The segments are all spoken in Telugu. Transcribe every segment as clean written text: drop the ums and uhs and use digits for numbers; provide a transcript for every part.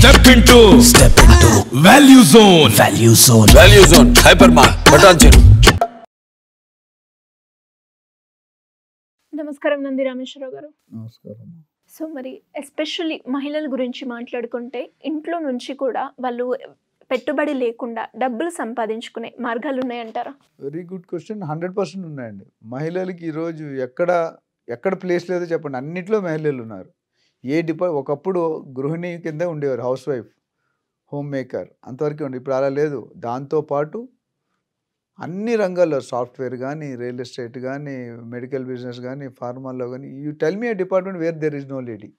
Step into Value Zone. Value Zone. Hypermart. Patanjali. నమస్కారం నంది రామేశ్వరరావు గారు. నమస్కారం. సో మరి ఎస్పెషల్లీ మహిళల గురించి మాట్లాడుకుంటే ఇంట్లో నుంచి కూడా వాళ్ళు పెట్టుబడి లేకుండా డబ్బులు సంపాదించుకునే మార్గాలు ఉన్నాయంటారా? Very good question. 100% ఉన్నాయండి. మహిళలకి ఈరోజు ఎక్కడ ప్లేస్ లేదో చెప్పండి, అన్నిట్లో మహిళలు ఉన్నారు. ఒకప్పుడు గృహిణి కింద ఉండేవారు, హౌస్ వైఫ్, హోమ్ మేకర్, అంతవరకు ఉండే. ఇప్పుడు అలా లేదు. దాంతోపాటు అన్ని రంగాల్లో సాఫ్ట్వేర్ కానీ, రియల్ ఎస్టేట్ కానీ, మెడికల్ బిజినెస్ కానీ, ఫార్మాల్లో కానీ, you tell me a department where there is no lady.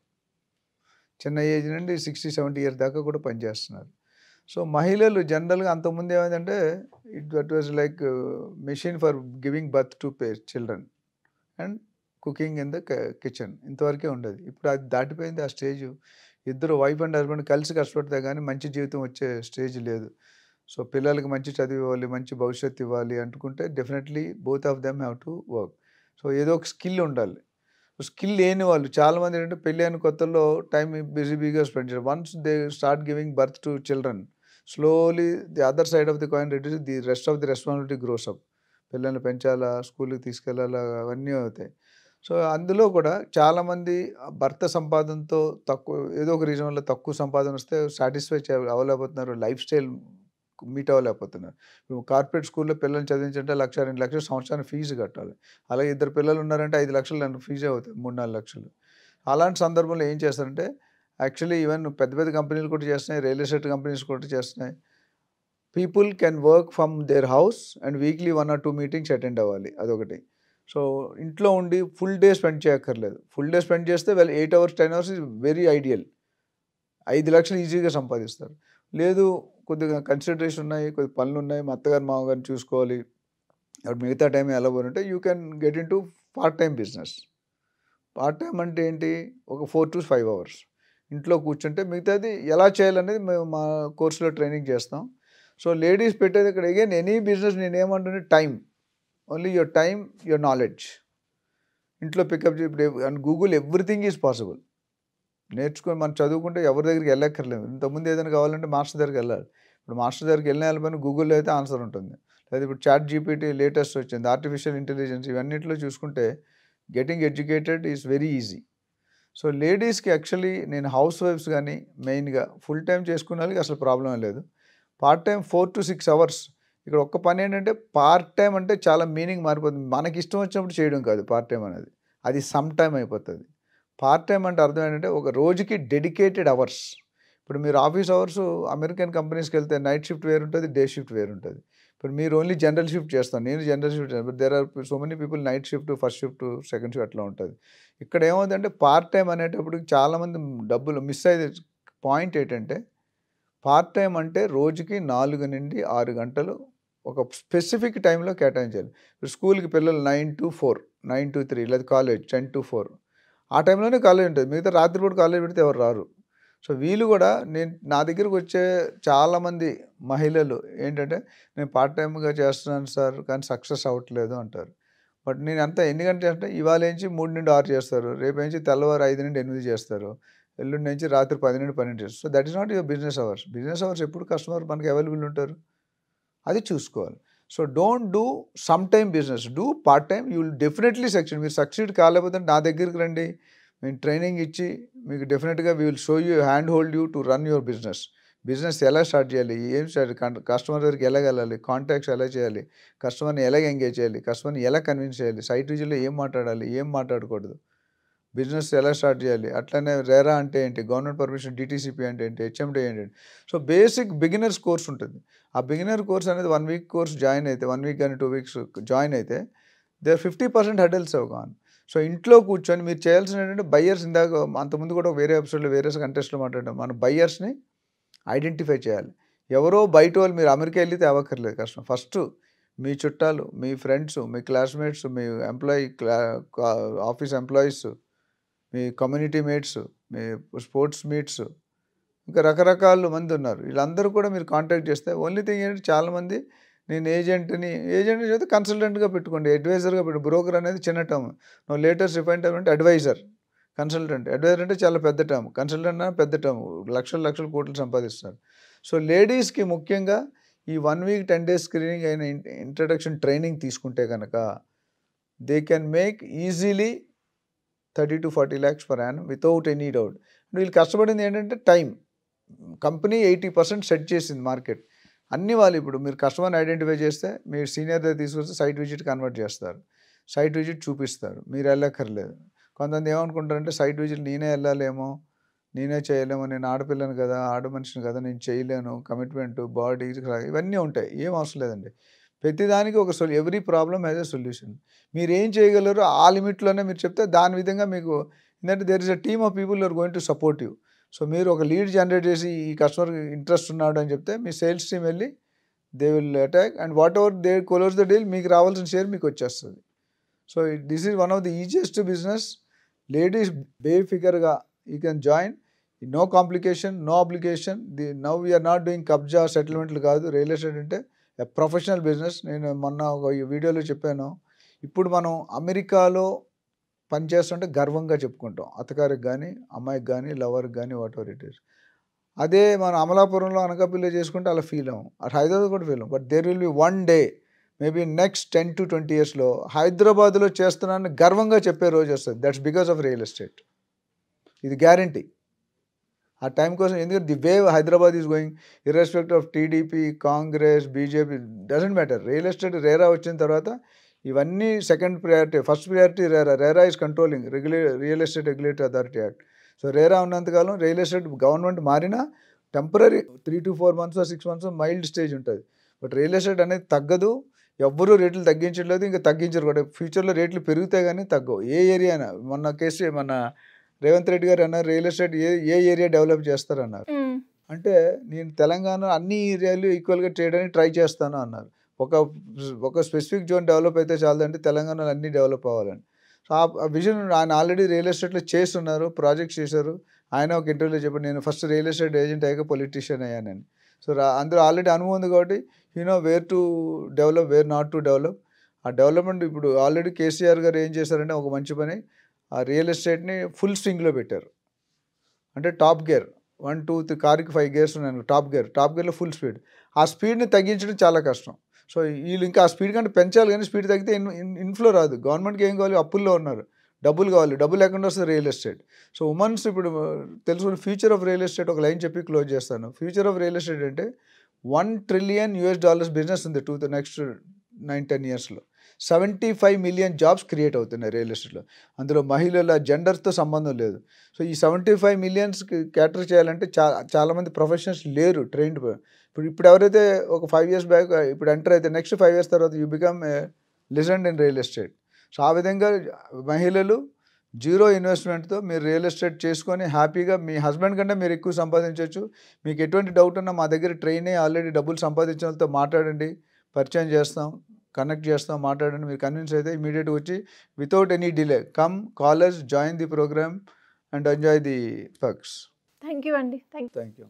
చిన్న ఏజ్ నుండి 60-70 ఇయర్స్ దాకా కూడా పనిచేస్తున్నారు. సో మహిళలు జనరల్గా అంతకుముందు ఏమైందంటే it was like machine for giving birth to children and cooking in the kitchen, ఇంతవరకే ఉండేది. ఇప్పుడు అది దాటిపోయింది ఆ స్టేజ్. ఇద్దరు వైఫ్ అండ్ హస్బెండ్ కలిసి కష్టపడితే కానీ మంచి జీవితం వచ్చే స్టేజ్ లేదు. సో పిల్లలకి మంచి చదువు ఇవ్వాలి, మంచి భవిష్యత్తు ఇవ్వాలి అనుకుంటే definitely both of them have to work. So ఏదో ఒక స్కిల్ ఉండాలి. స్కిల్ లేని వాళ్ళు చాలామంది ఏంటంటే పెళ్ళి అయిన కొత్తల్లో టైం బిజీగా స్పెండ్ చేయాలి. Once they start giving birth to children, slowly the other side of the coin reduce, the rest of the responsibility gross up. పిల్లల్ని పెంచాలా, స్కూల్కి తీసుకెళ్ళాలా, అవన్నీ అవుతాయి. సో అందులో కూడా చాలామంది భర్త సంపాదనతో ఏదో ఒక రీజన్ వల్ల తక్కువ సంపాదన వస్తే సాటిస్ఫై అవ్వలేకపోతున్నారు, లైఫ్ స్టైల్ మీట్ అవ్వలేకపోతున్నారు. ఇప్పుడు కార్పొరేట్ స్కూల్లో పిల్లల్ని చదివించంటే 1,00,000-2 లక్షలు సంవత్సరానికి ఫీజు కట్టాలి. అలాగే ఇద్దరు పిల్లలు ఉన్నారంటే 5 లక్షలు ఫీజే అవుతుంది, 3-4 లక్షలు. అలాంటి సందర్భంలో ఏం చేస్తారంటే యాక్చువల్లీ ఈవెన్ పెద్ద పెద్ద కంపెనీలు కూడా చేస్తున్నాయి, రియల్ ఎస్టేట్ కంపెనీస్ కూడా చేస్తున్నాయి. People can work from their house and weekly 1 or 2 meetings attend అవ్వాలి, అదొకటి. సో ఇంట్లో ఉండి ఫుల్ డే స్పెండ్ చేయక్కర్లేదు. ఫుల్ డే స్పెండ్ చేస్తే 8 hours 10 hours is very ideal. 5 లక్షలు ఈజీగా సంపాదిస్తారు. లేదు కొద్దిగా కన్సిడరేషన్ ఉన్నాయి, కొద్ది పనులు ఉన్నాయి, మా అత్తగారు మామగారిని చూసుకోవాలి, అప్పుడు మిగతా టైం ఎలా పోనంటే you can get in to part time business. Part time అంటే ఏంటి, ఒక 4 to 5 hours ఇంట్లో కూర్చుంటే మిగతాది ఎలా చేయాలనేది మేము మా కోర్సులో ట్రైనింగ్ చేస్తాం. సో లేడీస్ పెట్టేది ఇక్కడ అగైన్ ఎనీ బిజినెస్ నేనేమంటున్నా time, only your time, your knowledge. ఇంట్లో పికప్ ఇప్పుడు గూగుల్ ఎవ్రీథింగ్ ఈజ్ పాసిబుల్. నేర్చుకొని మనం చదువుకుంటే ఎవరి దగ్గరికి వెళ్ళక్కర్లేము. ఇంతకుముందు ఏదైనా కావాలంటే మాస్టర్ దగ్గరికి వెళ్ళాలి. ఇప్పుడు మాస్టర్ దగ్గరికి వెళ్ళిన గూగుల్లో అయితే ఆన్సర్ ఉంటుంది. లేదా ఇప్పుడు చాట్ జీపీటీ లేటెస్ట్ వచ్చింది, ఆర్టిఫిషియల్ ఇంటెలిజెన్స్, ఇవన్నిట్లో చూసుకుంటే getting educated is very easy. So లేడీస్కి యాక్చువల్లీ నేను హౌస్ వైఫ్స్ కానీ మెయిన్గా ఫుల్ టైం చేసుకునే వాళ్ళకి అసలు ప్రాబ్లం లేదు. Part time 4 to 6 hours. ఇక్కడ ఒక్క పని ఏంటంటే పార్ట్ టైం అంటే చాలా మీనింగ్ మారిపోతుంది. మనకి ఇష్టం వచ్చినప్పుడు చేయడం కాదు పార్ట్ టైం అనేది, అది సమ్ టైం అయిపోతుంది. పార్ట్ టైం అంటే అర్థం ఏంటంటే ఒక రోజుకి డెడికేటెడ్ అవర్స్. ఇప్పుడు మీరు ఆఫీస్ అవర్స్ అమెరికన్ కంపెనీస్కి వెళ్తే నైట్ షిఫ్ట్ వేరు ఉంటుంది, డే షిఫ్ట్ వేరు ఉంటుంది. ఇప్పుడు మీరు ఓన్లీ జనరల్ షిఫ్ట్ చేస్తాను, నేను జనరల్ షిఫ్ట్ చేస్తాను. But there are so many people night shift, first shift, second shift అట్లా ఉంటుంది. ఇక్కడ ఏమవుతుందంటే పార్ట్ టైం అనేటప్పుడు చాలామంది డబ్బులు మిస్ అయ్యే పాయింట్ ఏంటంటే పార్ట్ టైం అంటే రోజుకి 4 నుండి 6 గంటలు ఒక స్పెసిఫిక్ టైంలో కేటాయించాలి. ఇప్పుడు స్కూల్కి పిల్లలు 9 to 4, 9 to 3, లేదా కాలేజ్ 10 to 4, ఆ టైంలోనే కాలేజ్ ఉంటుంది. మిగతా రాత్రిపూట కాలేజ్ పెడితే ఎవరు రారు. సో వీళ్ళు కూడా నా దగ్గరకు వచ్చే చాలామంది మహిళలు ఏంటంటే నేను పార్ట్ టైమ్గా చేస్తున్నాను సార్ కానీ సక్సెస్ అవ్వట్లేదు అంటారు. బట్ నేను ఎన్ని గంటలు అంటే ఇవాళ నుంచి 3 నుండి 6 చేస్తారు, రేపు నుంచి తెల్లవారు 5 నుండి 8 చేస్తారు, ఎల్లుండి నుంచి రాత్రి 10 నుండి 12 చేస్తారు. So that is not your business hours. Business hours ఎప్పుడు కస్టమర్ మనకి అవైలబుల్ ఉంటారు, అది చూసుకోవాలి. So don't do some time business, do part time. You will definitely succeed. మీరు సక్సీడ్ కాలేకపోతే నా దగ్గరికి రండి, మేము ట్రైనింగ్ ఇచ్చి మీకు డెఫినెట్గా we will show you, hand hold you to run your business. Business ఎలా స్టార్ట్ చేయాలి, ఏం స్టార్ట్, కస్టమర్ దగ్గరికి ఎలా వెళ్ళాలి, కాంటాక్ట్స్ ఎలా చేయాలి, కస్టమర్ని ఎలా ఎంగేజ్ చేయాలి, కస్టమర్ని ఎలా కన్విన్స్ చేయాలి, సైట్ విజిట్లో ఏం మాట్లాడాలి, ఏం మాట్లాడకూడదు, బిజినెస్ ఎలా స్టార్ట్ చేయాలి. అట్లనే రేరా అంటే ఏంటి, గవర్నమెంట్ పర్మిషన్, డిటీసీపీ అంటే ఏంటి, హెచ్ఎండి ఏంటి. సో బేసిక్ బిగినర్స్ కోర్స్ ఉంటుంది. ఆ బిగినర్ కోర్స్ అనేది 1 week కోర్స్ జాయిన్ అయితే, 1 week కానీ 2 weeks జాయిన్ అయితే దేర్ 50% హెడల్స్ అవగాను. సో ఇంట్లో కూర్చొని మీరు చేయాల్సిన ఏంటంటే బయ్యర్స్, ఇందాక అంతకుముందు కూడా వేరే ఎపిసోడ్లో వేరే కంటెస్ట్లో మాట్లాడడం, మన బయ్యర్స్ని ఐడెంటిఫై చేయాలి. ఎవరో బయట వాళ్ళు, మీరు అమెరికా వెళ్ళి తేవక్కర్లేదు కష్టం. ఫస్ట్ మీ చుట్టాలు, మీ ఫ్రెండ్స్, మీ క్లాస్మేట్స్, మీ ఆఫీస్ ఎంప్లాయీస్, మీ కమ్యూనిటీ మేట్స్, మీ స్పోర్ట్స్ మీట్స్, ఇంకా రకరకాల మంది ఉన్నారు. వీళ్ళందరూ కూడా మీరు కాంటాక్ట్ చేస్తే ఓన్లీ థింగ్ ఏంటంటే చాలామంది నేను ఏజెంట్ని చేస్తే కన్సల్టెంట్గా పెట్టుకోండి, అడ్వైజర్గా పెట్టు. బ్రోకర్ అనేది చిన్న టర్మ్. లేటెస్ట్ రిఫైన్ టర్మ్ అంటే అడ్వైజర్. కన్సల్టెంట్. అడ్వైజర్ అంటే చాలా పెద్ద టర్మ్. కన్సల్టెంట్ అంటే పెద్ద టర్మ్. లక్షల లక్షల కోట్లు సంపాదిస్తారు. సో లేడీస్కి ముఖ్యంగా ఈ 1 వీక్ 10 days స్క్రీనింగ్ అయిన ఇంట్రడక్షన్ ట్రైనింగ్ తీసుకుంటే కనుక they can make easily 30 to 40 lakhs per annum without any doubt. వీళ్ళు కష్టపడింది ఏంటంటే టైం. కంపెనీ 80% సెట్ చేసింది మార్కెట్. అన్ని వాళ్ళు ఇప్పుడు మీరు కస్టమర్ని ఐడెంటిఫై చేస్తే మీరు సీనియర్ దగ్గర తీసుకొస్తే సైట్ విజిట్ కన్వర్ట్ చేస్తారు. సైట్ విజిట్ చూపిస్తారు, మీరు వెళ్ళక్కర్లేదు. కొంతమంది ఏమనుకుంటారంటే సైట్ విజిట్ నేనే వెళ్ళాలేమో, నేనే చేయలేమో, నేను ఆడపిల్లను కదా, ఆడ మనిషిని కదా, నేను చేయలేను, కమిట్మెంట్, బాడీ ఇవన్నీ ఉంటాయి. ఏం అవసరం లేదండి. ప్రతిదానికి ఒక every problem has a solution. మీరు ఏం చేయగలరో ఆ లిమిట్లోనే మీరు చెప్తే దాని విధంగా మీకు ఏంటంటే there is a team of people are going to support you. So మీరు ఒక లీడ్ జనరేట్ చేసి ఈ కస్టమర్ ఇంట్రెస్ట్ ఉన్నాడు అని చెప్తే మీ సేల్స్ టీమ్ వెళ్ళి they will attack and whatever they close the deal, మీకు రావాల్సిన షేర్ మీకు వచ్చేస్తుంది. So this is one of the easiest business. Ladies బేఫికర్గా you can join. No complication, no application. Now we're not doing కబ్జా సెటిల్మెంట్లు కాదు. రియల్ ఎస్టేట్ అంటే ప్రొఫెషనల్ బిజినెస్. నేను మొన్న ఒక వీడియోలో చెప్పాను, ఇప్పుడు మనం అమెరికాలో పనిచేస్తుంటే గర్వంగా చెప్పుకుంటాం, అత్తగారికి కానీ, అమ్మాయికి కానీ, లవర్కి కానీ, వాట్ ఎవర్ ఇట్ ఈస్. అదే మనం అమలాపురంలో అనకాపల్లిలో చేసుకుంటే అలా ఫీల్ అవ్వం, అటు హైదరాబాద్ కూడా ఫీల్ అవ్వం. But there will be one day maybe next 10 to 20 yearsలో హైదరాబాద్లో చేస్తున్నానని గర్వంగా చెప్పే రోజు వస్తుంది. That's because of real estate. ఇది గ్యారంటీ. ఆ టైం కోసం, ఎందుకంటే the way Hyderabad is going irrespect of TDP, Congress, BJP, doesn't matter. Real estate RERA వచ్చిన తర్వాత ఇవన్నీ second priority. First priority RERA. RERA is controlling real estate regulatory authority act. So RERA ఉన్నంతకాలం రియల్ ఎస్టేట్ గవర్నమెంట్ మారినా temporary 3 to 4 months 6 months mild stage ఉంటుంది. బట్ రియల్ ఎస్టేట్ అనేది తగ్గదు. ఎవ్వరూ రేట్లు తగ్గించట్లేదు, ఇంకా తగ్గించరు కూడా. ఫ్యూచర్లో రేట్లు పెరుగుతాయి కానీ తగ్గవు. ఏ ఏరియా అయినా. మన రేవంత్ రెడ్డి గారు అన్నారు రియల్ ఎస్టేట్ ఏ ఏరియా డెవలప్ చేస్తారన్నారు. అంటే నేను తెలంగాణ అన్ని ఏరియాలు ఈక్వల్గా చేయడానికి ట్రై చేస్తాను అన్నారు. ఒక స్పెసిఫిక్ జోన్ డెవలప్ అయితే చాలంటే తెలంగాణలో అన్నీ డెవలప్ అవ్వాలని. సో ఆ విజన్ ఆయన ఆల్రెడీ రియల్ ఎస్టేట్లో చేస్తున్నారు, ప్రాజెక్ట్స్ చేశారు. ఆయన ఒక ఇంటర్వ్యూలో చెప్పారు, నేను ఫస్ట్ రియల్ ఎస్టేట్ ఏజెంట్ అయ్యాక పొలిటీషియన్ అయ్యానని. సో అందులో ఆల్రెడీ అనుభవం ఉంది కాబట్టి where to develop, where not to develop. ఆ డెవలప్మెంట్ ఇప్పుడు ఆల్రెడీ కేసీఆర్ గారు ఏం చేశారంటే ఒక మంచి పని, ఆ రియల్ ఎస్టేట్ని ఫుల్ స్వింగ్లో పెట్టారు. అంటే టాప్ గేర్ 1, 2, 3 కార్కి 5 gears ఉన్నాయి. టాప్ గేర్లో ఫుల్ స్పీడ్. ఆ స్పీడ్ని తగ్గించడం చాలా కష్టం. సో వీళ్ళు ఇంకా ఆ స్పీడ్ కంటే పెంచాలి, కానీ స్పీడ్ తగ్గితే ఇన్ఫ్లో రాదు. గవర్నమెంట్కి ఏం కావాలి, అప్పుల్లో ఉన్నారు, డబ్బులు కావాలి. డబ్బులు లేకుండా వస్తుంది రియల్ ఎస్టేట్. సో ఉమెన్స్ ఇప్పుడు తెలుసుకుని ఫ్యూచర్ ఆఫ్ రియల్ ఎస్టేట్ ఒక లైన్ చెప్పి క్లోజ్ చేస్తాను. ఫ్యూచర్ ఆఫ్ రియల్ ఎస్టేట్ అంటే $1 trillion బిజినెస్ ఉంది నెక్స్ట్ 9-10 yearsలో. 75 million జాబ్స్ క్రియేట్ అవుతున్నాయి రియల్ ఎస్టేట్లో. అందులో మహిళల జెండర్తో సంబంధం లేదు. సో ఈ 75 millionsకి క్యాటర్ చేయాలంటే చాలామంది ప్రొఫెషనల్స్ లేరు ట్రైన్డ్. ఇప్పుడు ఎవరైతే ఒక 5 years బ్యాక్ ఇప్పుడు ఎంటర్ అయితే నెక్స్ట్ 5 years తర్వాత you become a legend in real estate. So ఆ విధంగా మహిళలు జీరో ఇన్వెస్ట్మెంట్తో మీరు రియల్ ఎస్టేట్ చేసుకొని హ్యాపీగా మీ హస్బెండ్ కంటే మీరు ఎక్కువ సంపాదించవచ్చు. మీకు ఎటువంటి డౌట్ ఉన్నా మా దగ్గర ట్రైన్ అయ్యి ఆల్రెడీ డబ్బులు సంపాదించిన వాళ్ళతో మాట్లాడండి, పరిచయం చేస్తాం, కనెక్ట్ చేస్తాం, మాట్లాడండి. మీరు కన్విన్స్ అయితే ఇమీడియట్గా వచ్చి without any delay come callers join the program and enjoy the perks. Thank you అండి. Thank you.